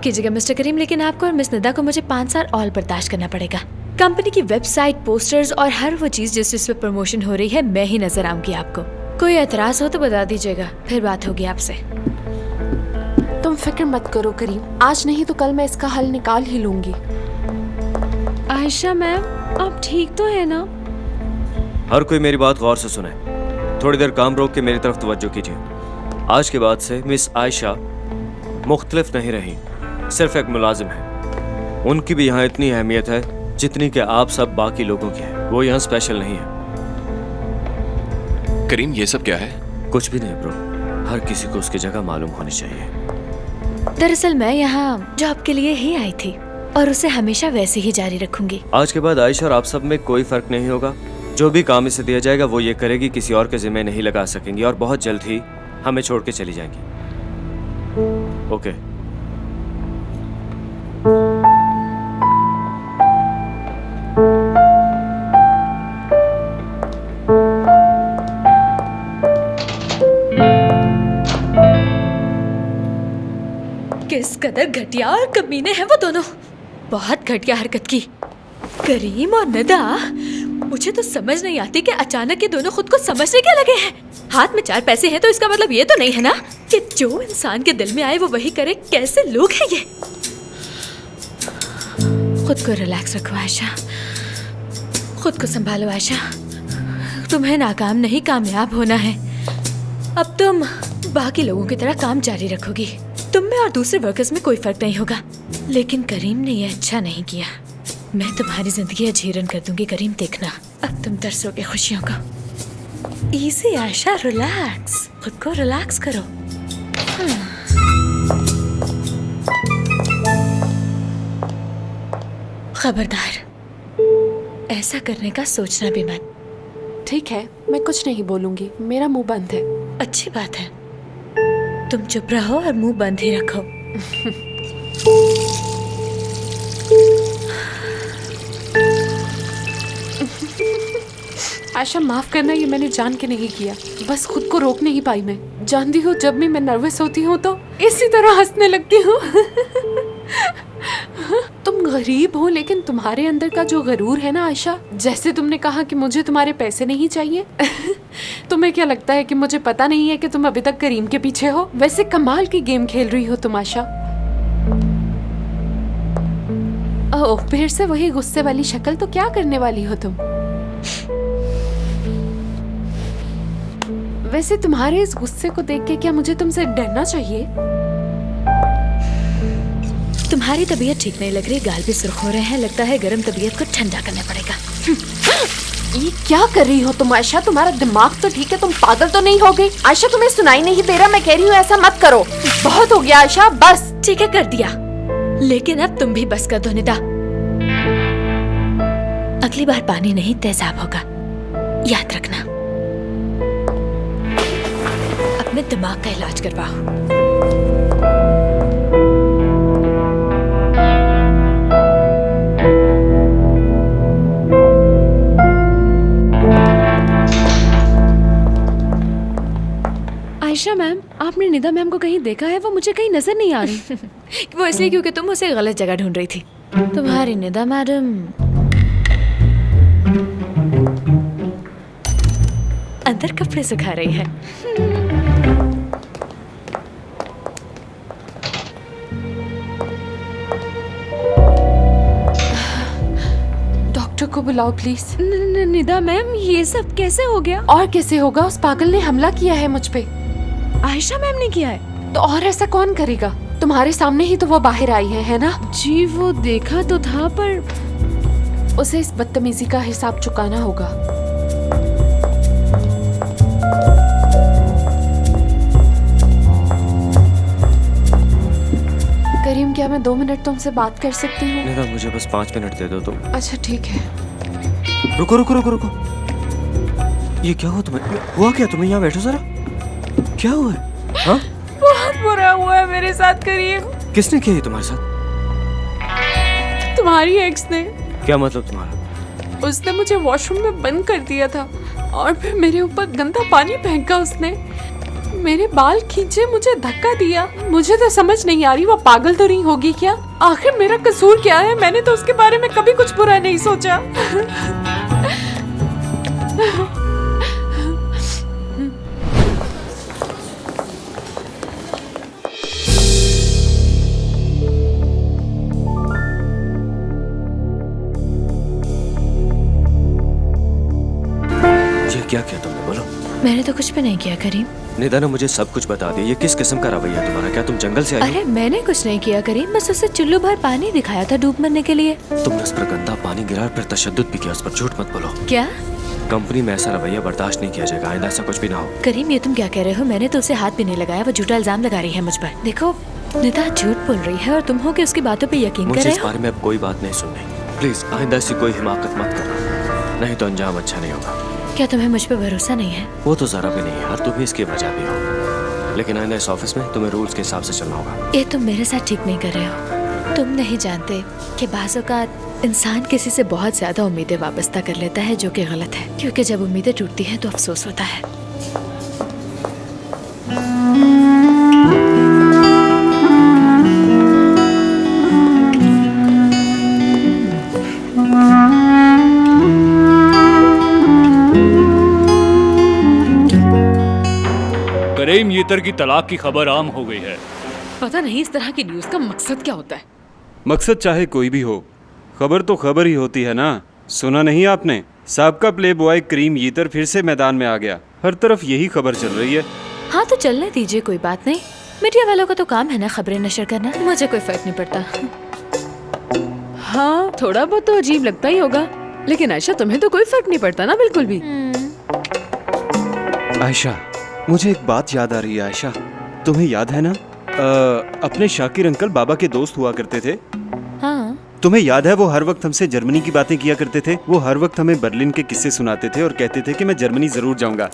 कीजिएगा मिस्टर करीम, लेकिन आपको और मिस निदा को मुझे 5 साल और बर्दाश्त करना पड़ेगा। कंपनी की वेबसाइट, पोस्टर्स और हर वो चीज जिस पे प्रमोशन हो रही है मैं ही नजर आऊंगी आपको। कोई एतराज हो तो बता दीजिएगा, फिर बात होगी आपसे। तुम फिक्र मत करो करीम, आज नहीं तो कल मैं इसका हल निकाल ही लूंगी। आयशा मैम, आप ठीक तो है ना? हर कोई मेरी बात गौर से सुने। थोड़ी देर काम रोक के मेरी तरफ तवज्जो कीजिए। आज के बाद से मिस आयशा मुख्तलिफ नहीं रही, सिर्फ एक मुलाजिम है। उनकी भी यहाँ इतनी अहमियत है जितनी कि आप सब बाकी लोगों की है। वो यहाँ स्पेशल नहीं है। करीम, ये सब क्या है? कुछ भी नहीं ब्रो, हर किसी को उसकी जगह मालूम होनी चाहिए। दरअसल मैं यहाँ जॉब के लिए ही आई थी और उसे हमेशा वैसे ही जारी रखूंगी। आज के बाद आयशा और आप सब में कोई फर्क नहीं होगा। जो भी काम इसे दिया जाएगा वो ये करेगी, किसी और के जिम्मे नहीं लगा सकेंगी और बहुत जल्द ही हमें छोड़ के चली जाएंगी। ओके। किस कदर घटिया और कमीने हैं वो दोनों। बहुत घटिया हरकत की। करीम और निदा, मुझे तो समझ नहीं आती कि अचानक ये दोनों खुद को समझने क्या लगे हैं। हाथ में 4 पैसे हैं तो इसका मतलब ये तो नहीं है ना कि जो इंसान के दिल में आए वो वही करे। कैसे लोग हैं ये? खुद को रिलैक्स रखो आयशा, खुद को संभालो आयशा। तुम्हें नाकाम नहीं कामयाब होना है। अब तुम बाकी लोगों की तरह काम जारी रखोगी। तुम में और दूसरे वर्कर्स में कोई फर्क नहीं होगा। लेकिन करीम ने ये अच्छा नहीं किया। मैं तुम्हारी जिंदगी अजीरन कर दूंगी करीम, देखना। अब तुम तरसोगे खुशियों को। इजी आयशा, रिलैक्स, खुद को रिलैक्स करो। खबरदार, ऐसा करने का सोचना भी मत। ठीक है, मैं कुछ नहीं बोलूंगी, मेरा मुंह बंद है। अच्छी बात है, तुम चुप रहो और मुंह बंद ही रखो। आयशा, माफ करना, ये मैंने जान के नहीं किया। बस खुद को रोक नहीं पाई मैं। जानती हो, जब भी मैं नर्वस होती हूँ तो इसी तरह हंसने लगती हूँ। तुम गरीब हो, लेकिन तुम्हारे अंदर का जो गरूर है ना आयशा, जैसे तुमने कहा कि मुझे तुम्हारे पैसे नहीं चाहिए। तुम्हें क्या लगता है कि मुझे पता नहीं है कि तुम अभी तक करीम के पीछे हो? वैसे कमाल की गेम खेल रही हो तुम आयशा। ओह, फिर से वही गुस्से वाली शक्ल। तो क्या करने वाली हो तुम? वैसे तुम्हारे इस गुस्से को देख के क्या मुझे तुमसे डरना चाहिए? तुम्हारी तबीयत ठीक नहीं लग रही, गाल भी सुर्ख हो रहे हैं। लगता है गर्म तबीयत को ठंडा करना पड़ेगा। ये क्या कर रही हो तुम आयशा? तुम्हारा दिमाग तो ठीक है, तुम पागल तो नहीं हो गई? आयशा, तुम्हें सुनाई नहीं दे रहा? मैं कह रही हूँ ऐसा मत करो। बहुत हो गया आयशा, बस। ठीक है, कर दिया, लेकिन अब तुम भी बस कर दो निदा। अगली बार पानी नहीं तेजाब होगा, याद रखना। अपने दिमाग का इलाज करवाओ। आयशा मैम, आपने निदा मैम को कहीं देखा है? वो मुझे कहीं नजर नहीं आ रही। वो इसलिए क्योंकि तुम उसे गलत जगह ढूंढ रही थी। तुम्हारी निदा मैडम अंदर कपड़े सुखा रही है। डॉक्टर को बुलाओ प्लीज। निदा मैम, ये सब कैसे हो गया? और कैसे होगा? उस पागल ने हमला किया है मुझ पे। आयशा मैम ने किया है? तो और ऐसा कौन करेगा? तुम्हारे सामने ही तो वो बाहर आई है ना? जी, वो देखा तो था, पर उसे इस बदतमीजी का हिसाब चुकाना होगा। करीम, क्या मैं 2 मिनट तुमसे बात कर सकती हूँ? निदा, मुझे बस 5 मिनट दे दो तुम। अच्छा ठीक है। रुको रुको रुको रुको, ये क्या हुआ तुम्हें? हुआ क्या? तुम्हें यहाँ बैठो जरा। क्या हुआ है? हाँ? बहुत बुरा हुआ है मेरे साथ करीम। किसने किया ये तुम्हारे साथ? तुम्हारी एक्स ने। क्या मतलब तुम्हारा? उसने मुझे वॉशरूम में बंद कर दिया था और फिर मेरे ऊपर गंदा पानी फेंका उसने। मेरे बाल खींचे, मुझे धक्का दिया। मुझे तो समझ नहीं आ रही वो पागल तो नहीं होगी क्या? आखिर मेरा कसूर क्या है? मैंने तो उसके बारे में कभी कुछ बुरा नहीं सोचा। ये क्या किया तुमने, बोलो। मैंने तो कुछ भी नहीं किया करीम। निदा ने मुझे सब कुछ बता दिया। ये किस किस्म का रवैया है तुम्हारा? क्या तुम जंगल से आई हो? अरे मैंने कुछ नहीं किया करीम, बस उसे चुल्लू भर पानी दिखाया था डूब मरने के लिए। तुमने उस पर गंदा पानी गिरा, फिर तशद्दुद भी किया उस पर। झूठ मत बोलो। क्या कंपनी में ऐसा रवैया बर्दाश्त नहीं किया जाएगा। आइंदा ऐसा कुछ भी ना हो। करीम, ये तुम क्या कह रहे हो? मैंने तो उसे हाथ भी नहीं लगाया, वो झूठा इल्जाम लगा रही है मुझ पर। देखो निदा झूठ बोल रही है और तुम हो कि उसकी बातों पे यकीन कर मुझे रहे इस हो। बारे में अब कोई बात नहीं सुननी। प्लीज आइंदा ऐसी कोई हिमाकत मत करना, नहीं तो अंजाम अच्छा नहीं होगा। क्या तुम्हें मुझ पर भरोसा नहीं है? वो तो जरा भी नहीं है यार, तुम ही इसकी वजह भी हो। लेकिन आइंदा इस ऑफिस में तुम्हें रूल्स के हिसाब से चलना होगा। ये तुम मेरे साथ ठीक नहीं कर रहे हो। तुम नहीं जानते कि बाज़ औक़ात इंसान किसी से बहुत ज्यादा उम्मीदें वाबस्ता कर लेता है, जो कि गलत है, क्योंकि जब उम्मीदें टूटती हैं तो अफसोस होता है। करीम यीतर की तलाक की खबर आम हो गई है। पता नहीं इस तरह की न्यूज़ का मकसद क्या होता है। मकसद चाहे कोई भी हो, खबर तो खबर ही होती है ना। सुना नहीं आपने? साबका प्ले बॉय करीम यीतर फिर से मैदान में आ गया। हर तरफ यही खबर चल रही है। हाँ तो चलने दीजिए, कोई बात नहीं। मीडिया वालों का तो काम है ना खबरें नशर करना, मुझे कोई फर्क नहीं पड़ता। हाँ थोड़ा बहुत तो अजीब लगता ही होगा, लेकिन आयशा तुम्हें तो कोई फर्क नहीं पड़ता ना, बिल्कुल भी। आयशा, मुझे एक बात याद आ रही है। आयशा, तुम्हें याद है ना अपने शाकिर अंकल बाबा के दोस्त हुआ करते थे? हाँ तुम्हें याद है वो हर वक्त हमसे जर्मनी की बातें किया करते थे? वो हर वक्त हमें बर्लिन के किस्से सुनाते थे और कहते थे कि मैं जर्मनी जरूर जाऊंगा।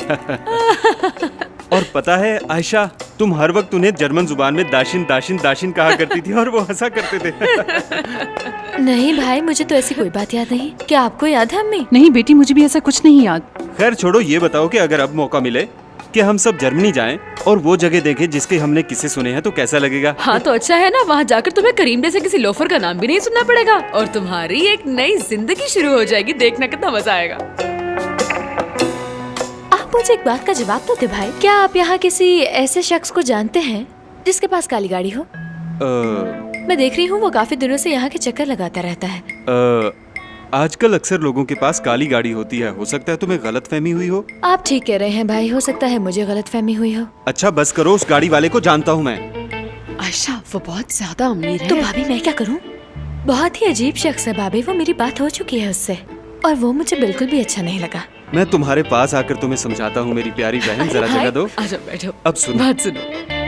और पता है आयशा, तुम हर वक्त उन्हें जर्मन जुबान में दाशिन दाशिन दाशिन कहा करती थी और वो हंसा करते थे। नहीं भाई, मुझे तो ऐसी कोई बात याद नहीं। क्या आपको याद है अम्मी? नहीं बेटी, मुझे भी ऐसा कुछ नहीं याद। खैर छोड़ो, ये बताओ कि अगर अब मौका मिले कि हम सब जर्मनी जाएं और वो जगह देखें जिसके हमने किस्से सुने हैं, तो कैसा लगेगा? हाँ तो अच्छा है ना, वहाँ जाकर तुम्हें करीम जैसे किसी लोफर का नाम भी नहीं सुनना पड़ेगा और तुम्हारी एक नई जिंदगी शुरू हो जाएगी। देखना कितना मजा आएगा। आप मुझे एक बात का जवाब दो दे भाई, क्या आप यहाँ किसी ऐसे शख्स को जानते हैं जिसके पास काली गाड़ी हो? मैं देख रही हूँ वो काफी दिनों से यहाँ के चक्कर लगाता रहता है। आजकल अक्सर लोगों के पास काली गाड़ी होती है। हो सकता है तुम्हें गलतफहमी हुई हो। आप ठीक कह रहे हैं भाई, हो सकता है मुझे गलतफहमी हुई हो। अच्छा बस करो, उस गाड़ी वाले को जानता हूँ मैं। आयशा वो बहुत ज्यादा अमीर है। तो भाभी मैं क्या करूँ? बहुत ही अजीब शख्स है भाभी, वो मेरी बात हो चुकी है उससे और वो मुझे बिल्कुल भी अच्छा नहीं लगा। मैं तुम्हारे पास आकर तुम्हें समझाता हूँ मेरी प्यारी बहन, जरा जगह दो। आजा बैठो, अब सुनो, बात सुनो।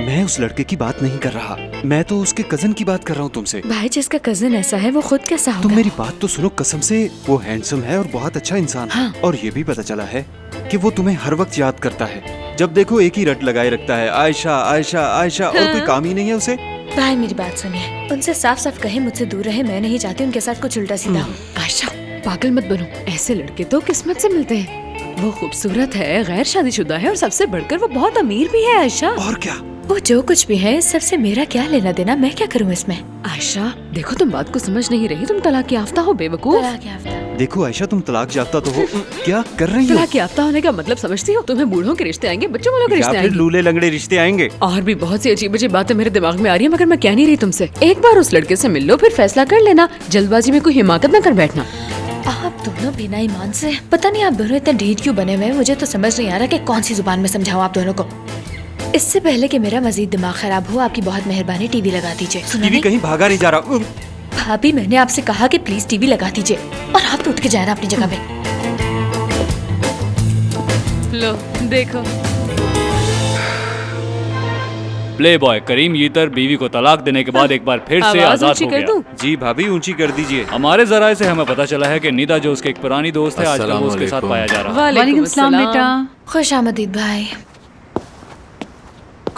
मैं उस लड़के की बात नहीं कर रहा, मैं तो उसके कजन की बात कर रहा हूँ तुमसे। भाई जिसका कजन ऐसा है वो खुद कैसा होगा? तुम मेरी बात तो सुनो कसम से। वो हैंडसम है और बहुत अच्छा इंसान है। और ये भी पता चला है कि वो तुम्हें हर वक्त याद करता है। जब देखो एक ही रट लगाए रखता है, आयशा आयशा आयशा, और कोई काम ही नहीं है उसे। भाई मेरी बात सुनिए, उनसे साफ साफ कहे मुझसे दूर रहे। मैं नहीं चाहती उनके साथ कुछ उल्टा सीधा हो। आयशा पागल मत बनो, ऐसे लड़के तो किस्मत से मिलते हैं। वो खूबसूरत है, गैर शादीशुदा है और सबसे बढ़कर वो बहुत अमीर भी है। आयशा और क्या? वो जो कुछ भी है, इस सबसे मेरा क्या लेना देना? मैं क्या करूँ इसमें? आयशा देखो, तुम बात को समझ नहीं रही। तुम तलाक याफ्ता हो बेवकूफ। तलाक याफ्ता? देखो आयशा, तुम तलाक याफ्ता तो हो, क्या कर रही हो? तलाक याफ्ता होने का मतलब समझती हो? तुम्हें बूढ़ों के रिश्ते आएंगे, बच्चों वालों के या रिश्ते फिर आएंगे, लूले लंगड़े रिश्ते आएंगे। और भी बहुत सी अजीब अजीब बातें मेरे दिमाग में आ रही है, मगर मैं कह नहीं रही तुमसे। एक बार उस लड़के से मिल लो, फिर फैसला कर लेना। जल्दबाजी में कोई हिमाकत न कर बैठना। आप दोनों बिना ईमान से, पता नहीं आप दोनों इतने ढीठ क्यों बने हुए हैं। मुझे तो समझ नहीं आ रहा कि कौन सी जुबान में समझाऊं आप दोनों को। इससे पहले कि मेरा मजीद दिमाग खराब हो, आपकी बहुत मेहरबानी टीवी लगा दीजिए। सुना टीवी नहीं? कहीं भागा नहीं जा रहा। भाभी मैंने आपसे कहा कि प्लीज टीवी लगा दीजिए और आप तो उठ के जाए ना अपनी जगह पे। लो देखो, प्ले बॉय करीम यीतर बीवी को तलाक देने के बाद एक बार फिर से आवाज आजाद ऊंची हो कर गया। दूं? जी भाभी, ऊंची कर दीजिए। हमारे जराये से हमें पता चला है कि निदा, जो उसके एक पुरानी दोस्त है, आजकल वो उसके साथ पाया जा रहा है। वालेकुम सलाम बेटा। खुश आमदीद भाई।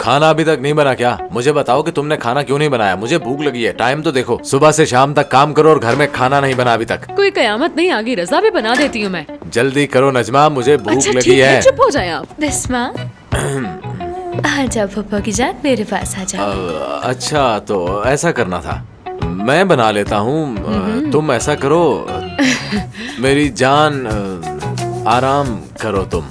खाना अभी तक नहीं बना क्या? मुझे बताओ कि तुमने खाना क्यों नहीं बनाया? मुझे भूख लगी है। टाइम तो देखो, सुबह से शाम तक काम करो और घर में खाना नहीं बना अभी तक। कोई कयामत नहीं आ गई, रजा भी बना देती हूँ मैं। जल्दी करो नजमा, मुझे भूख अच्छा लगी ठीक है, है। चुप हो जाए आप। बिस्मा आ जाओ पप्पा की जान, मेरे पास आ जाओ। अच्छा तो ऐसा करना था, मैं बना लेता हूँ। तुम ऐसा करो मेरी जान, आराम करो तुम,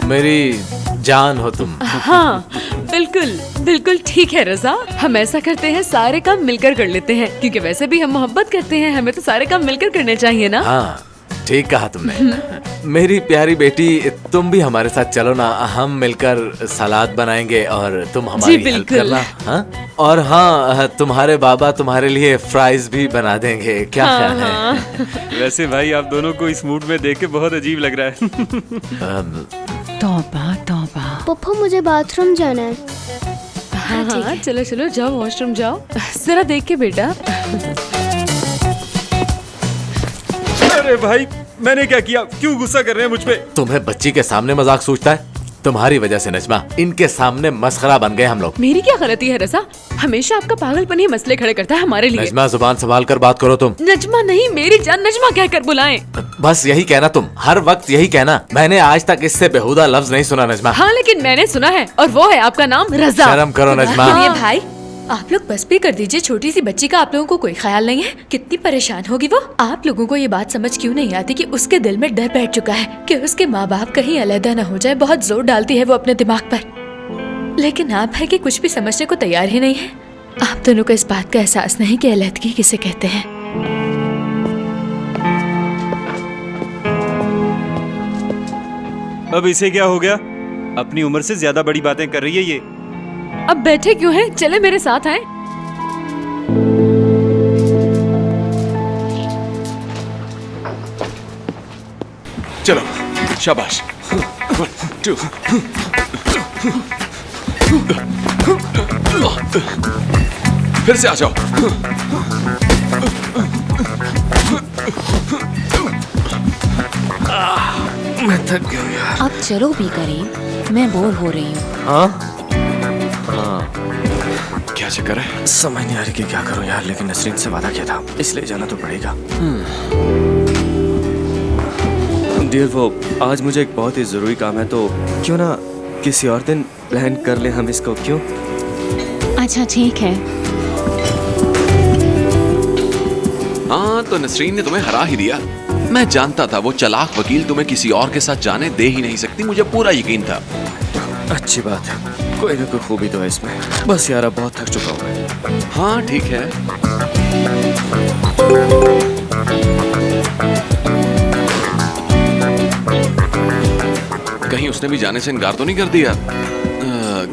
मेरी जान हो तुम। हाँ बिल्कुल बिल्कुल ठीक है रजा, हम ऐसा करते हैं, सारे काम मिलकर कर लेते हैं, क्योंकि वैसे भी हम मोहब्बत करते हैं, हमें तो सारे काम मिलकर करने चाहिए ना। हाँ ठीक कहा तुमने। मेरी प्यारी बेटी, तुम भी हमारे साथ चलो ना, हम मिलकर सलाद बनाएंगे और तुम हमारी हेल्प करना। हाँ? और हाँ, तुम्हारे बाबा तुम्हारे लिए फ्राइज भी बना देंगे, क्या ख्याल है? वैसे भाई आप दोनों को इस मूड में देख के बहुत अजीब लग रहा है। तौबा तौबा। पप्पू मुझे बाथरूम जाना है। हाँ हाँ चलो चलो जाओ, वॉशरूम जाओ, जरा देख के बेटा। अरे भाई मैंने क्या किया, क्यों गुस्सा कर रहे हैं मुझ पे? तुम्हें बच्ची के सामने मजाक सूझता है? तुम्हारी वजह से नजमा, इनके सामने मस्खरा बन गए हम लोग। मेरी क्या गलती है रजा? हमेशा आपका पागलपन ही मसले खड़े करता है हमारे लिए। नजमा जुबान संभाल कर बात करो तुम। नजमा नहीं, मेरी जान नजमा कहकर बुलाएं। बस यही कहना तुम, हर वक्त यही कहना। मैंने आज तक इससे बेहुदा लफ्ज नहीं सुना नजमा। हाँ लेकिन मैंने सुना है, और वो है आपका नाम रजा। शर्म करो नजमा। ये भाई आप लोग बस भी कर दीजिए, छोटी सी बच्ची का आप लोगों को कोई ख्याल नहीं है? कितनी परेशान होगी वो। आप लोगों को ये बात समझ क्यों नहीं आती कि उसके दिल में डर बैठ चुका है कि उसके माँ बाप कहीं अलहदा न हो जाए। बहुत जोर डालती है वो अपने दिमाग पर, लेकिन आप है कि कुछ भी समझने को तैयार ही नहीं है। आप दोनों को इस बात का एहसास नहीं कि अलहदगी किसे कहते हैं। अब इसे क्या हो गया? अपनी उम्र से ज्यादा बड़ी बातें कर रही है ये। अब बैठे क्यों हैं? चले मेरे साथ आए। चलो शाबाश। 1 2 फिर से आ जाओ। मैं थक गया यार। अब चलो भी करीम, मैं बोर हो रही हूँ। हाँ क्या चक्कर है? समझ नहीं आ रही कि क्या करूं यार, लेकिन नसरीन से वादा किया था, इसलिए जाना तो पड़ेगा। डियर वो आज मुझे एक बहुत ही जरूरी काम है, तो क्यों ना किसी और दिन प्लान कर ले हम इसको, क्यों? अच्छा ठीक है। हाँ तो नसरीन ने तुम्हें हरा ही दिया। मैं जानता था वो चालाक वकील तुम्हें किसी और के साथ जाने दे ही नहीं सकती, मुझे पूरा यकीन था। अच्छी बात है, कोई ना कोई खूबी तो है इसमें। बस यार अब बहुत थक चुका हूँ मैं। हाँ ठीक है। कहीं उसने भी जाने से इनकार तो नहीं कर दिया?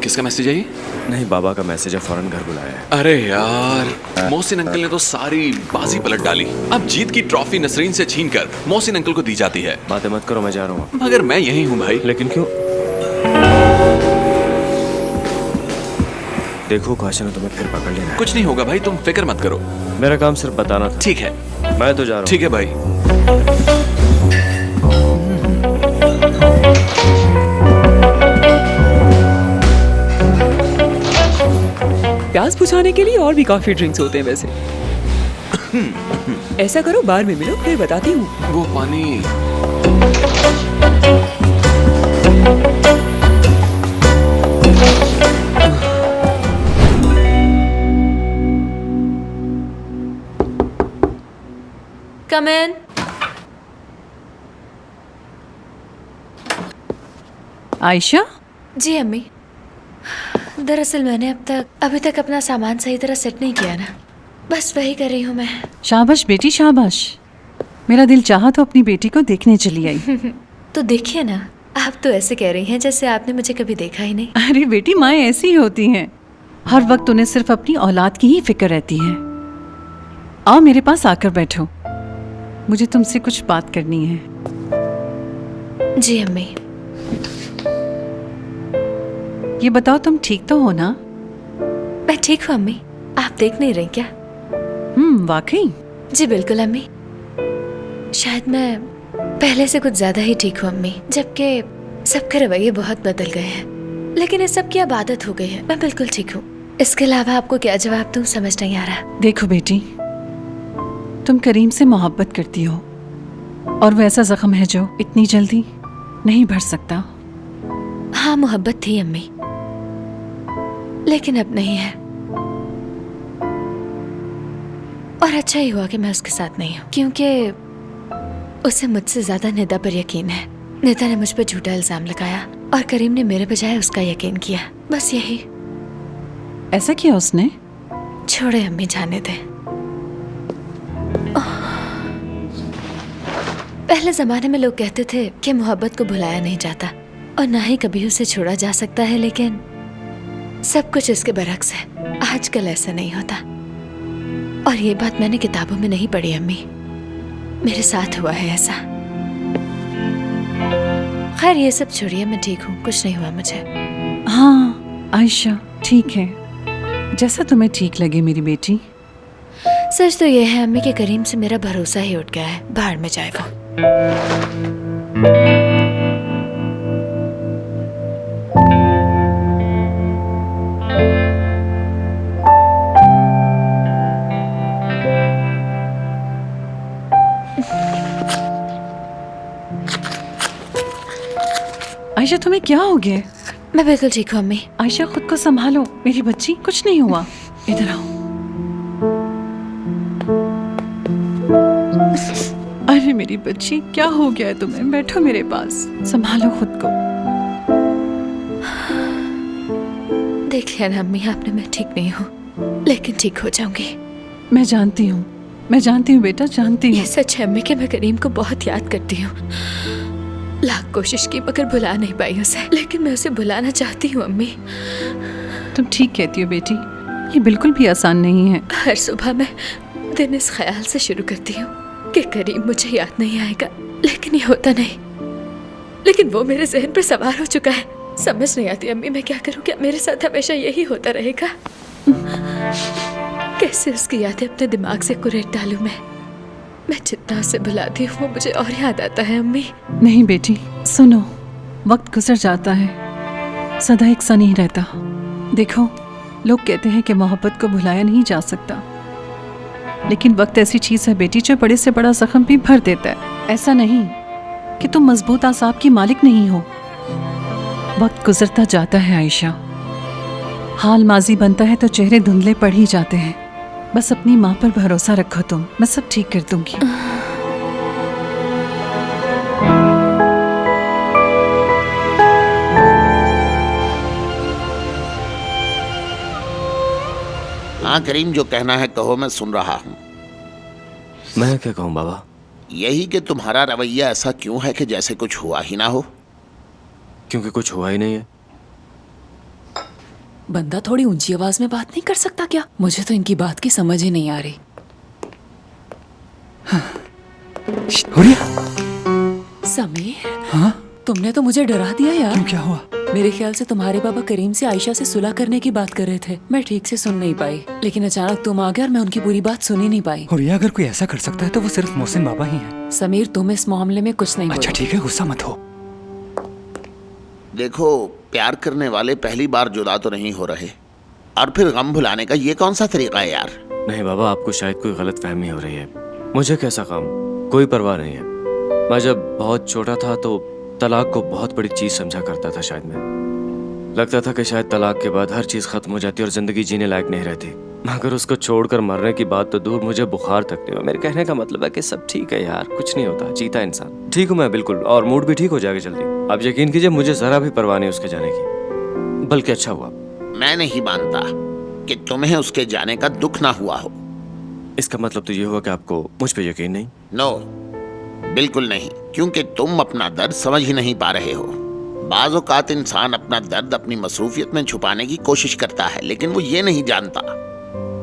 किसका मैसेज है ये? नहीं, बाबा का मैसेज है, फौरन घर बुलाया है। अरे यार, मोहसिन अंकल ने तो सारी बाजी पलट डाली। अब जीत की ट्रॉफी नसरीन से छीनकर मोहसिन अंकल को दी जाती है। बातें मत करो, मैं जा रहा हूँ। मगर मैं यही हूँ भाई। लेकिन क्यों? देखो ख्वाहिशा ने तुम्हें फिर पकड़ लेना है। कुछ नहीं होगा भाई, तुम फिक्र मत करो। मेरा काम सिर्फ बताना था। ठीक है, मैं तो जा रहा हूँ। ठीक है भाई। प्यास बुझाने के लिए और भी काफी ड्रिंक्स होते हैं वैसे। ऐसा करो बार में मिलो, फिर बताती हूँ। वो पानी कम इन। आयशा। जी अम्मी, दरअसल मैंने अभी तक अपना सामान सही तरह सेट नहीं किया ना, बस वही कर रही हूँ मैं। शाबाश बेटी शाबाश, मेरा दिल चाहा तो अपनी बेटी को देखने चली आई। तो देखिए ना, आप तो ऐसे कह रही हैं जैसे आपने मुझे कभी देखा ही नहीं। अरे बेटी, माएँ ऐसी ही होती हैं, हर वक्त उन्हें सिर्फ अपनी औलाद की ही फिक्र रहती है। आओ मेरे पास आकर बैठो, मुझे तुमसे कुछ बात करनी है। जी अम्मी। ये बताओ तुम ठीक तो हो ना? मैं ठीक हूँ अम्मी, आप देख नहीं रही क्या? वाकई? जी बिल्कुल अम्मी, शायद मैं पहले से कुछ ज्यादा ही ठीक हूँ अम्मी, जबकि सबके रवैये बहुत बदल गए हैं, लेकिन इस सब की अब आदत हो गई है। मैं बिल्कुल ठीक हूँ। इसके अलावा आपको क्या जवाब दूँ समझ नहीं आ रहा। देखो बेटी, तुम करीम से मोहब्बत करती हो और वो ऐसा जख्म है जो इतनी जल्दी नहीं भर सकता। हाँ मोहब्बत थी अम्मी, लेकिन अब नहीं है। और अच्छा ही हुआ कि मैं उसके साथ नहीं हूँ, क्योंकि उसे मुझसे ज्यादा निदा पर यकीन है। निदा ने मुझ पर झूठा इल्जाम लगाया और करीम ने मेरे बजाय उसका यकीन किया। बस यही। ऐसा किया उसने? छोड़े अम्मी, जाने दे। पहले जमाने में लोग कहते थे कि मोहब्बत को भुलाया नहीं जाता और ना ही कभी उसे छोड़ा जा सकता है, लेकिन सब कुछ इसके बरक्स है। आजकल ऐसा नहीं होता। और ये बात मैंने किताबों में नहीं पढ़ी अम्मी, मेरे साथ हुआ है ऐसा। खैर ये सब छोड़िए, मैं ठीक हूँ, कुछ नहीं हुआ मुझे। हाँ आयशा ठीक है, जैसा तुम्हें ठीक लगे मेरी बेटी। सच तो ये है अम्मी कि करीम से मेरा भरोसा ही उठ गया है। बाहर में जाए वो। आयशा तुम्हें क्या हो गया? मैं बिल्कुल ठीक हूँ अम्मी। आयशा खुद को संभालो मेरी बच्ची, कुछ नहीं हुआ। इधर आओ। अरे मेरी बच्ची क्या हो गया है तुम्हें? बैठो मेरे पास, संभालो खुद को। देख लिया ना अम्मी आपने, मैं ठीक नहीं हूँ, लेकिन ठीक हो जाऊंगी। मैं जानती हूँ बेटा, जानती हूँ। ये सच है अम्मी कि मैं करीम को बहुत याद करती हूँ। लाख कोशिश की मगर भुला नहीं पाई उसे, लेकिन मैं उसे भुलाना चाहती हूँ अम्मी। तुम ठीक कहती हो बेटी, ये बिल्कुल भी आसान नहीं है। हर सुबह मैं दिन इस ख्याल से शुरू करती हूँ कि करीम मुझे याद नहीं आएगा, लेकिन ये होता नहीं। लेकिन वो मेरे जहन पर सवार हो चुका है। समझ नहीं आती अम्मी मैं क्या करूँ? क्या मेरे साथ हमेशा यही होता रहेगा? कैसे उसकी यादें अपने दिमाग से कुरेद डालूं मैं जितना उसे बुलाती हूँ वो मुझे और याद आता है अम्मी। नहीं बेटी सुनो, वक्त गुजर जाता है, सदा एक सा नहीं रहता। देखो लोग कहते हैं कि मोहब्बत को भुलाया नहीं जा सकता, लेकिन वक्त ऐसी चीज है बेटी जो बड़े से बड़ा जख्म भी भर देता है। ऐसा नहीं कि तुम मजबूत आसाब की मालिक नहीं हो। वक्त गुजरता जाता है आयशा, हाल माजी बनता है तो चेहरे धुंधले पड़ ही जाते हैं। बस अपनी माँ पर भरोसा रखो तुम, मैं सब ठीक कर दूंगी। हाँ करीम, जो कहना है कहो, मैं सुन रहा हूँ। मैं क्या कहूँ बाबा? यही कि तुम्हारा रवैया ऐसा क्यों है कि जैसे कुछ हुआ ही ना हो। क्योंकि कुछ हुआ ही नहीं है। बंदा थोड़ी ऊंची आवाज में बात नहीं कर सकता क्या? मुझे तो इनकी बात की समझ ही नहीं आ रही। समीर, हाँ? तुमने तो मुझे डरा दिया यार। क्यों, क्या हुआ? मेरे ख्याल से तुम्हारे पापा करीम से आयशा से सुलह करने की बात कर रहे थे। मैं ठीक से सुन नहीं पाई, लेकिन अचानक तुम आ गए और मैं उनकी पूरी बात सुन ही नहीं पाई। और ये अगर कोई ऐसा कर सकता है तो वो सिर्फ मोहसिन बाबा ही हैं। समीर तुम इस मामले में कुछ नहीं अच्छा ठीक है, गुस्सा मत हो। देखो, प्यार करने वाले पहली बार जुदा तो नहीं हो रहे, और फिर गम भुलाने का ये कौन सा तरीका है यार? नहीं बाबा, आपको शायद कोई गलत फहमी हो रही है। मुझे कैसा काम, कोई परवाह नहीं है। मैं जब बहुत छोटा था तो तलाक को बहुत बड़ी चीज समझा करता था। शायद मैं लगता था कि शायद तलाक के बाद हर चीज खत्म हो जाती और जिंदगी जीने लायक नहीं रहती। मगर उसको छोड़कर मरने की बात तो दूर, मुझे बुखार तक नहीं हुआ। मेरे कहने का मतलब है कि सब ठीक है यार, कुछ नहीं होता, जीता इंसान। ठीक हूँ मैं बिल्कुल, और मूड भी ठीक हो जाएगा जल्दी। आप यकीन कीजिए, मुझे जरा भी परवाह नहीं उसके जाने की, बल्कि अच्छा हुआ। मैं नहीं मानता कि तुम्हें उसके जाने का दुख ना हुआ हो। इसका मतलब तो ये हुआ कि आपको मुझ पे यकीन नहीं? नो, बिल्कुल नहीं, क्योंकि तुम अपना दर्द समझ ही नहीं पा रहे हो। बाज़ औक़ात इंसान अपना दर्द अपनी मसरूफियत में छुपाने की कोशिश करता है, लेकिन वो ये नहीं जानता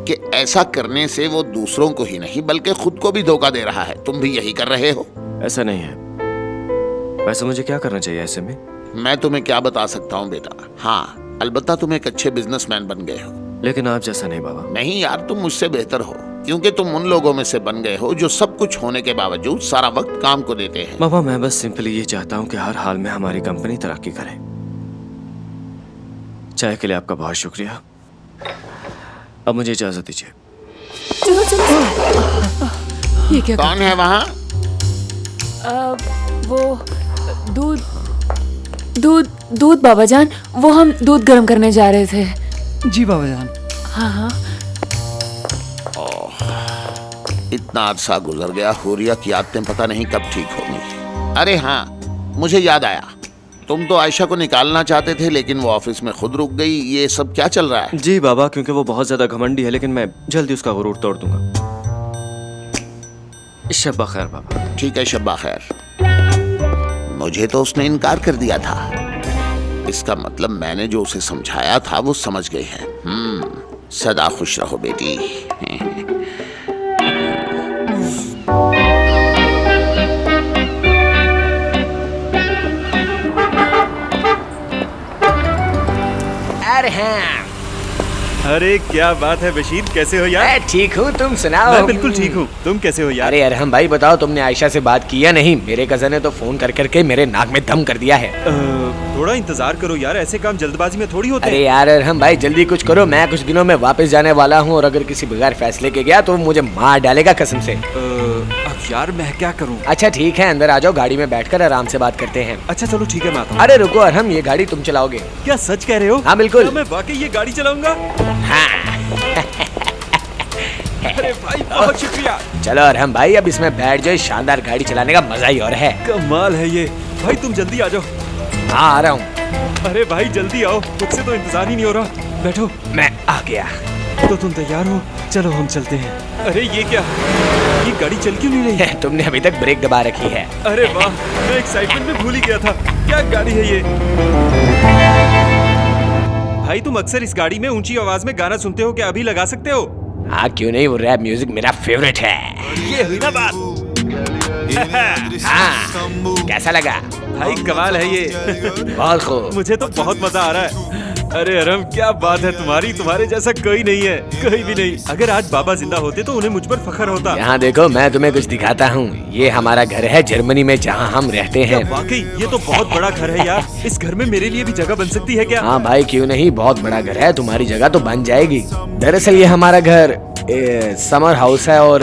कि ऐसा करने से वो दूसरों को ही नहीं बल्कि खुद को भी धोखा दे रहा है। तुम भी यही कर रहे हो। ऐसा नहीं है। वैसे मुझे क्या करना चाहिए ऐसे में? मैं तुम्हें क्या बता सकता हूँ बेटा। हाँ, अलबत्ता तुम एक अच्छे बिजनेसमैन बन गए हो। लेकिन आप जैसा नहीं बाबा। नहीं यार, तुम मुझसे बेहतर हो, क्योंकि तुम उन लोगों में से बन गए हो जो सब कुछ होने के बावजूद सारा वक्त काम को देते हैं। बाबा मैं बस सिंपली ये चाहता हूँ कि हर हाल में हमारी कंपनी तरक्की करे। चाय के लिए आपका बहुत शुक्रिया। अब मुझे इजाजत दीजिए। चलो चलो। ये क्या? कौन है वहाँ? वो दूध बाबा जान, वो हम दूध गर्म करने जा रहे थे। जी बाबा जान। हाँ हाँ। इतना अरसा गुजर गया, हुरिया की आदतें पता नहीं कब ठीक होंगी। अरे हाँ, मुझे याद आया, तुम तो आयशा को निकालना चाहते थे लेकिन वो ऑफिस में खुद रुक गई। ये सब क्या चल रहा है? जी बाबा, क्योंकि वो बहुत ज्यादा घमंडी है, लेकिन मैं जल्दी उसका गुरूर तोड़ दूंगा। शब्बा खैर बाबा। ठीक है, शब्बा खैर। मुझे तो उसने इनकार कर दिया था। इसका मतलब मैंने जो उसे समझाया था वो समझ गई है। सदा खुश रहो बेटी। अरे हाँ, अरे क्या बात है बशीर, कैसे हो यार? मैं ठीक हूँ, तुम सुनाओ। मैं बिल्कुल ठीक हूँ, तुम कैसे हो यार? अरे अरहम भाई बताओ, तुमने आयशा से बात की या नहीं? मेरे कजन ने तो फोन कर करके मेरे नाक में दम कर दिया है। थोड़ा इंतजार करो यार, ऐसे काम जल्दबाजी में थोड़ी होते हैं। अरे यार अरहम भाई जल्दी कुछ करो, मैं कुछ दिनों में वापस जाने वाला हूँ और अगर किसी बगैर फैसले के गया तो मुझे मार डालेगा कसम से। अब यार मैं क्या करूँ? अच्छा ठीक है, अंदर आ जाओ, गाड़ी में बैठकर आराम से बात करते हैं। अच्छा चलो ठीक है, मैं आता हूँ। अरे रुको अरहम, ये गाड़ी तुम चलाओगे? क्या सच कह रहे हो? हाँ बिल्कुल। मैं वाकई ये गाड़ी चलाऊंगा। अरे भाई बहुत शुक्रिया। चलो अरहम भाई अब इसमें बैठ जाओ, शानदार गाड़ी चलाने का मजा ही और है। कमाल है ये। भाई तुम जल्दी आ जाओ। हाँ आ रहा हूँ। अरे भाई जल्दी आओ, मुझसे तो इंतजार ही नहीं हो रहा। बैठो। मैं आ गया। तो तुम तैयार हो? चलो हम चलते हैं। अरे ये क्या, ये गाड़ी चल क्यों नहीं रही? तुमने अभी तक ब्रेक दबा रखी है। अरे वाह, मैं एक्साइटमेंट में भूल ही गया था। क्या गाड़ी है ये? भाई तुम अक्सर इस गाड़ी में ऊंची आवाज में गाना सुनते हो, क्या अभी लगा सकते हो? हाँ क्यों नहीं, वो रैप म्यूजिक मेरा फेवरेट है। ये हुई ना बात। हाँ, कैसा लगा? भाई कमाल है ये। बहुत खूब। मुझे तो बहुत मजा आ रहा है। अरे अरम क्या बात है तुम्हारी, तुम्हारे जैसा कोई नहीं है, कोई भी नहीं। अगर आज बाबा जिंदा होते तो उन्हें मुझ पर फख्र होता। यहाँ देखो, मैं तुम्हें कुछ दिखाता हूँ। ये हमारा घर है जर्मनी में, जहाँ हम रहते हैं। वाकई ये तो बहुत बड़ा घर है यार। इस घर में मेरे लिए भी जगह बन सकती है क्या? हाँ भाई क्यों नहीं, बहुत बड़ा घर है, तुम्हारी जगह तो बन जाएगी। दरअसल ये हमारा घर समर हाउस है और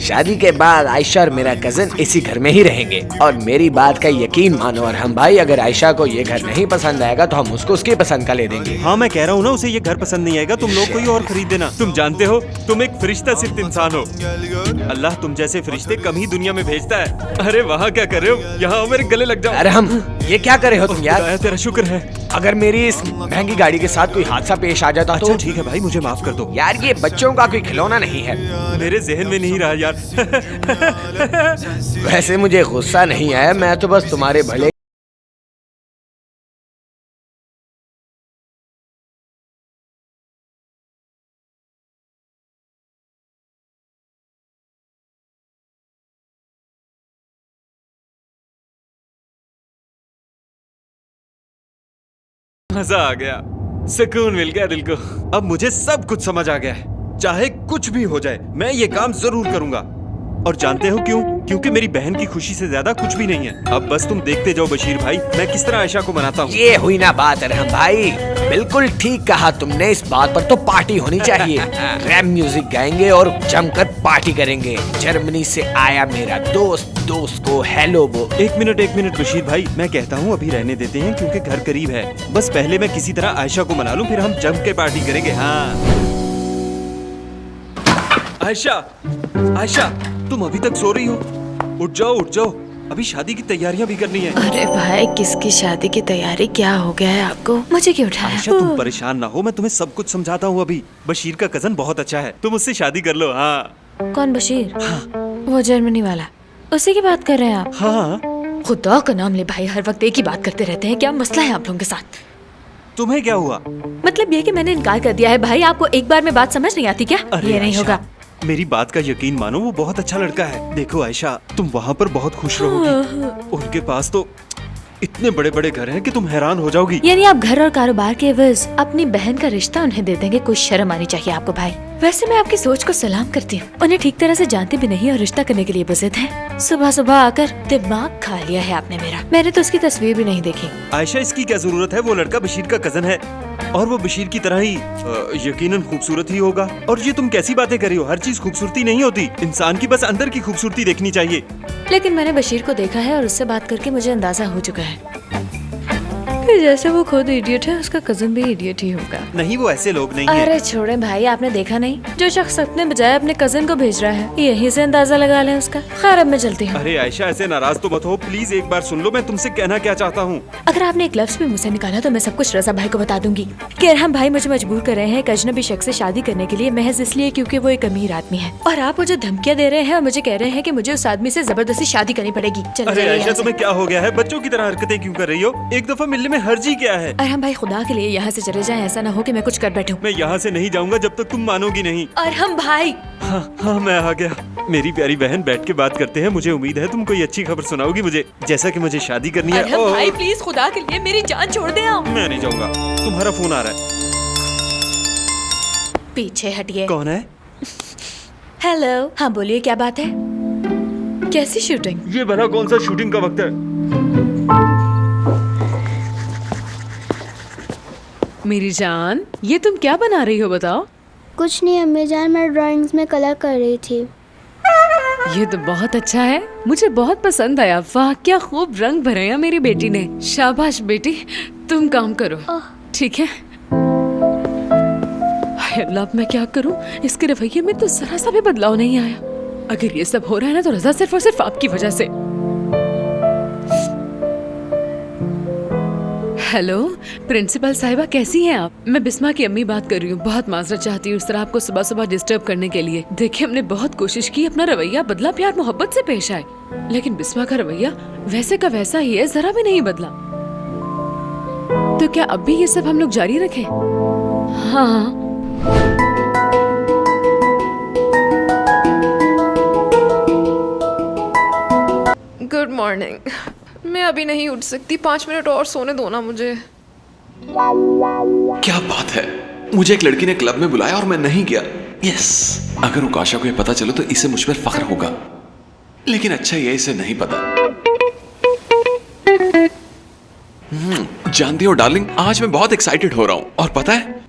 शादी के बाद आयशा और मेरा कजन इसी घर में ही रहेंगे। और मेरी बात का यकीन मानो और हम भाई, अगर आयशा को ये घर नहीं पसंद आएगा तो हम उसको उसकी पसंद का ले देंगे। हाँ मैं कह रहा हूँ ना, उसे ये घर पसंद नहीं आएगा, तुम लोग कोई और खरीद देना। तुम जानते हो तुम एक फरिश्ता सिर्फ इंसान हो। अल्लाह तुम जैसे फरिश्ते कम ही दुनिया में भेजता है। अरे वहाँ क्या कर रहे हो? यहाँ मेरे गले लग जाओ। अरे हम ये क्या करे हो तुम यार? तेरा शुक्र है। अगर मेरी इस महंगी गाड़ी के साथ कोई हादसा पेश आ जाता तो? अच्छा ठीक है भाई, मुझे माफ कर दो यार, ये बच्चों का कोई खिलौना नहीं है। मेरे जहन में नहीं रहा यार। वैसे मुझे गुस्सा नहीं आया, मैं तो बस तुम्हारे भले। मजा आ गया, सुकून मिल गया दिल को। अब मुझे सब कुछ समझ आ गया है। चाहे कुछ भी हो जाए मैं ये काम जरूर करूंगा। और जानते हो क्यों? क्योंकि मेरी बहन की खुशी से ज्यादा कुछ भी नहीं है। अब बस तुम देखते जाओ बशीर भाई, मैं किस तरह आयशा को मनाता हूँ। ये हुई ना बात अरहम भाई, बिल्कुल ठीक कहा तुमने। इस बात पर तो पार्टी होनी चाहिए। रैप म्यूजिक गाएंगे और जमकर पार्टी करेंगे। जर्मनी से आया मेरा दोस्त, दोस्त को हेलो वो। एक मिनट बशीर भाई, मैं कहता हूँ अभी रहने देते हैं क्योंकि घर करीब है। बस पहले मैं किसी तरह आयशा को मना लूं, फिर हम जम के पार्टी करेंगे। हाँ आयशा, आयशा तुम अभी तक सो रही हो? उठ जाओ उठ जाओ, अभी शादी की तैयारियां भी करनी है। अरे भाई किसकी शादी की तैयारी, क्या हो गया है आपको? मुझे क्यों उठाया? आयशा तुम परेशान ना हो, मैं तुम्हें सब कुछ समझाता हूँ अभी। बशीर का कजन बहुत अच्छा है, तुम उससे शादी कर लो। हाँ। कौन बशीर? हाँ। वो जर्मनी वाला, उसी की बात कर रहे हैं आप? हाँ। खुदा का नाम ले भाई, हर वक्त एक ही बात करते रहते हैं। क्या मसला है आप लोगों के साथ? तुम्हें क्या हुआ? मतलब ये कि मैंने इनकार कर दिया है। भाई आपको एक बार में बात समझ नहीं आती क्या? ये नहीं होगा। मेरी बात का यकीन मानो, वो बहुत अच्छा लड़का है। देखो आयशा, तुम वहाँ पर बहुत खुश रहोगी। उनके पास तो इतने बड़े बड़े घर हैं कि तुम हैरान हो जाओगी। यानी आप घर और कारोबार के एवज अपनी बहन का रिश्ता उन्हें दे देंगे? कुछ शर्म आनी चाहिए आपको भाई। वैसे मैं आपकी सोच को सलाम करती हूँ। उन्हें ठीक तरह से जानते भी नहीं और रिश्ता करने के लिए बज़िद हैं। सुबह सुबह आकर दिमाग खा लिया है आपने मेरा। मैंने तो उसकी तस्वीर भी नहीं देखी। आयशा इसकी क्या जरूरत है? वो लड़का बशीर का कजन है और वो बशीर की तरह ही यकीनन खूबसूरत ही होगा। और ये तुम कैसी बातें कर रही हो? हर चीज खूबसूरती नहीं होती, इंसान की बस अंदर की खूबसूरती देखनी चाहिए। लेकिन मैंने बशीर को देखा है और उससे बात करके मुझे अंदाजा हो चुका है। कि जैसे वो खुद इडियट है उसका कजन भी इडियट ही होगा। नहीं, वो ऐसे लोग नहीं अरे हैं। छोड़े भाई, आपने देखा नहीं जो शख्स अपने बजाय अपने कजन को भेज रहा है, यहीं से अंदाजा लगा लें उसका। खैर अब मैं चलती हूँ। अरे आयशा, ऐसे नाराज तो मत हो प्लीज, एक बार सुन लो मैं तुमसे कहना क्या चाहता हूँ। अगर आपने एक लफ्ज भी मुझसे निकाला तो मैं सब कुछ रजा भाई को बता दूंगी कि अरहम भाई मुझे मजबूर कर रहे हैं एक अजनबी शख्स से शादी करने के लिए, महज इसलिए क्योंकि वो एक अमीर आदमी है। और आप मुझे धमकियां दे रहे हैं और मुझे कह रहे हैं कि मुझे उस आदमी से जबरदस्ती शादी करनी पड़ेगी। चले अरे जाइए आयशा, यहाँ से। तुम्हें क्या हो गया है? बच्चों की तरह हरकतें क्यों कर रही हो? एक दफा मिलने में हर्जी क्या है? अरहम भाई खुदा के लिए यहाँ से चले जाएं, ऐसा ना हो कि मैं कुछ कर बैठूं। मैं यहाँ से नहीं जाऊंगा जब तक तुम मानोगी नहीं। अरहम भाई, हाँ, मैं आ गया। मेरी प्यारी बहन, बैठ के बात करते हैं। मुझे उम्मीद है तुम कोई अच्छी खबर सुनाओगी मुझे, जैसा कि मुझे शादी करनी है। अरहम भाई प्लीज खुदा के लिए मेरी जान छोड़ दे आप। मैं नहीं जाऊंगा। तुम्हारा फोन आ रहा है। पीछे हटिए। कौन है? हेलो, हाँ बोलिए, क्या बात है? कैसी शूटिंग? ये भला कौन सा शूटिंग का वक्त है? मेरी जान, ये तुम क्या बना रही हो बताओ? कुछ नहीं अम्मी जान, मैं ड्राइंग्स में कलर कर रही थी। ये तो बहुत अच्छा है, मुझे बहुत पसंद आया। वाह क्या खूब रंग भरे हैं मेरी बेटी ने। शाबाश बेटी, तुम काम करो, ठीक है? हाय अल्लाह, अब मैं क्या करूं? इसके रवैये में तो जरा सा भी बदलाव नहीं आया। अगर ये सब हो रहा है ना तो रजा सिर्फ और सिर्फ आपकी वजह से। हेलो प्रिंसिपल साहिबा, कैसी हैं आप? मैं बिस्मा की अम्मी बात कर रही हूँ। बहुत माजरत चाहती हूँ इस तरह आपको सुबह सुबह डिस्टर्ब करने के लिए। देखिए हमने बहुत कोशिश की अपना रवैया बदला, प्यार मोहब्बत से पेश आए, लेकिन बिस्मा का रवैया वैसे का वैसा ही है, जरा भी नहीं बदला। तो क्या अब भी ये सब हम लोग जारी रखें? हाँ। Good morning. मैं अभी नहीं उठ सकती, 5 मिनट और सोने दो ना मुझे। क्या बात है, मुझे एक लड़की ने क्लब में बुलाया और मैं नहीं गया। यस, अगर उकाशा को ये पता चलो तो इसे मुझ पर फख्र होगा, लेकिन अच्छा ये इसे नहीं पता। जानती हो डार्लिंग, आज मैं बहुत एक्साइटेड हो रहा हूँ और पता है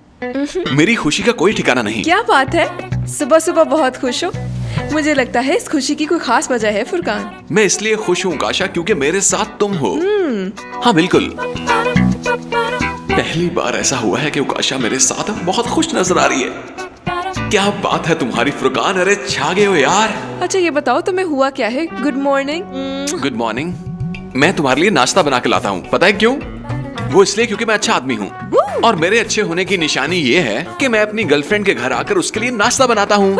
मेरी खुशी का कोई ठिकाना नहीं। क्या बात है, सुबह सुबह बहुत खुश हो? मुझे लगता है इस खुशी की कोई खास वजह है फुरकान। मैं इसलिए खुश हूँ काशा क्योंकि मेरे साथ तुम हो। हाँ बिल्कुल, पहली बार ऐसा हुआ है कि उकाशा मेरे साथ बहुत खुश नजर आ रही है। क्या बात है तुम्हारी फुरकान, अरे छा गए हो यार। अच्छा ये बताओ तुम्हें हुआ क्या है? Good morning. Good morning. मैं तुम्हारे लिए नाश्ता बना के लाता हूँ, पता है क्यों? वो इसलिए क्योंकि मैं अच्छा आदमी हूँ और मेरे अच्छे होने की निशानी ये है कि मैं अपनी गर्लफ्रेंड के घर आकर उसके लिए नाश्ता बनाता हूँ।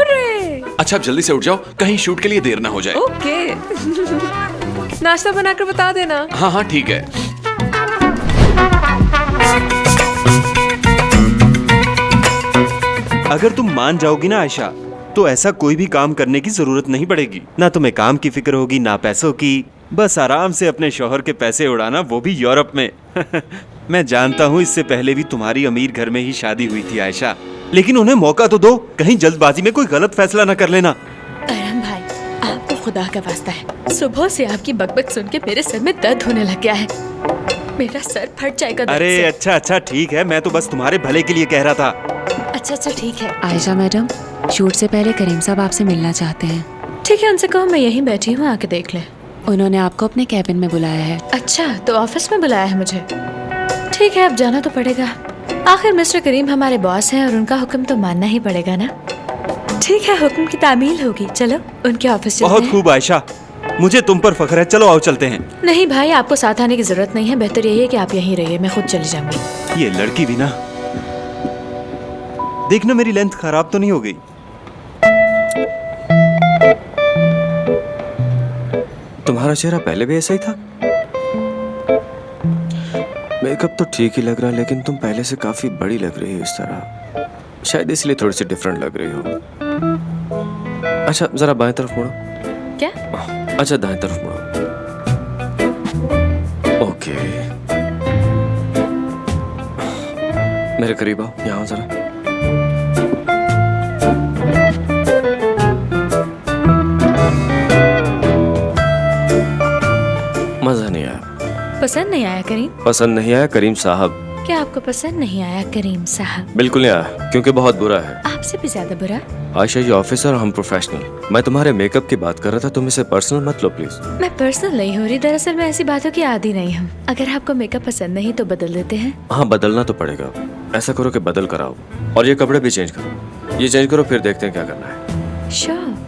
अच्छा अब जल्दी से उठ जाओ, कहीं शूट के लिए देर ना हो जाए। ओके। नाश्ता बनाकर बता देना। हाँ हाँ ठीक है। अगर तुम मान जाओगी ना आयशा, तो ऐसा कोई भी काम करने की जरूरत नहीं पड़ेगी। ना तुम्हें काम की फिक्र होगी ना पैसों की, बस आराम से अपने शौहर के पैसे उड़ाना, वो भी यूरोप में। मैं जानता हूँ इससे पहले भी तुम्हारी अमीर घर में ही शादी हुई थी आयशा, लेकिन उन्हें मौका तो दो, कहीं जल्दबाजी में कोई गलत फैसला न कर लेना। अरहम भाई, आपको खुदा का वास्ता है, सुबह से आपकी बकबक सुन के मेरे सर में दर्द होने लग गया है। मेरा सर फट जाएगा दर्द अरे से। अच्छा ठीक है, मैं तो बस तुम्हारे भले के लिए कह रहा था। अच्छा ठीक है। आयशा मैडम, शूट से पहले करीम साहब आपसे मिलना चाहते हैं। ठीक है, उनसे कहो मैं यहीं बैठी हूँ, आके देख ले। उन्होंने आपको अपने कैबिन में बुलाया है। अच्छा, तो ऑफिस में बुलाया है मुझे। ठीक है, अब जाना तो पड़ेगा, आखिर मिस्टर करीम हमारे बॉस हैं और उनका हुक्म तो मानना ही पड़ेगा ना। ठीक है, हुक्म की तामील होगी। चलो उनके ऑफिस चलते हैं। बहुत खूब आयशा, मुझे तुम पर फख्र है, चलो आओ चलते हैं। नहीं भाई, आपको साथ आने की जरूरत नहीं है, बेहतर यही है कि आप यहीं रहिए, मैं खुद चली जाऊंगी। ये लड़की भी ना, देखना मेरी लेंथ खराब तो नहीं हो गई। तुम्हारा चेहरा पहले भी ऐसा ही था। मेकअप तो ठीक ही लग रहा है, लेकिन तुम पहले से काफी बड़ी लग रही हो इस तरह, शायद इसलिए थोड़ी सी डिफरेंट लग रही हो। अच्छा जरा बाएं तरफ मुड़ो। क्या? अच्छा दाएं तरफ मुड़ो। ओके, मेरे करीब आओ, यहाँ जरा। मजा नहीं आया। पसंद नहीं आया करीम? पसंद नहीं आया करीम साहब। क्या आपको पसंद नहीं आया करीम साहब? बिल्कुल नहीं आया, क्योंकि बहुत बुरा है। आपसे भी ज्यादा बुरा? आयशा ये ऑफिसर, हम प्रोफेशनल। मैं तुम्हारे मेकअप की बात कर रहा था, तुम इसे पर्सनल मत लो प्लीज। मैं पर्सनल नहीं हो रही, दरअसल मैं ऐसी बातों की आदी नहीं हूँ। अगर आपको मेकअप पसंद नहीं तो बदल देते हैं। हाँ बदलना तो पड़ेगा। ऐसा करो कि बदल कर आओ और ये कपड़े भी चेंज करो। ये चेंज करो फिर देखते हैं क्या करना है। श्योर।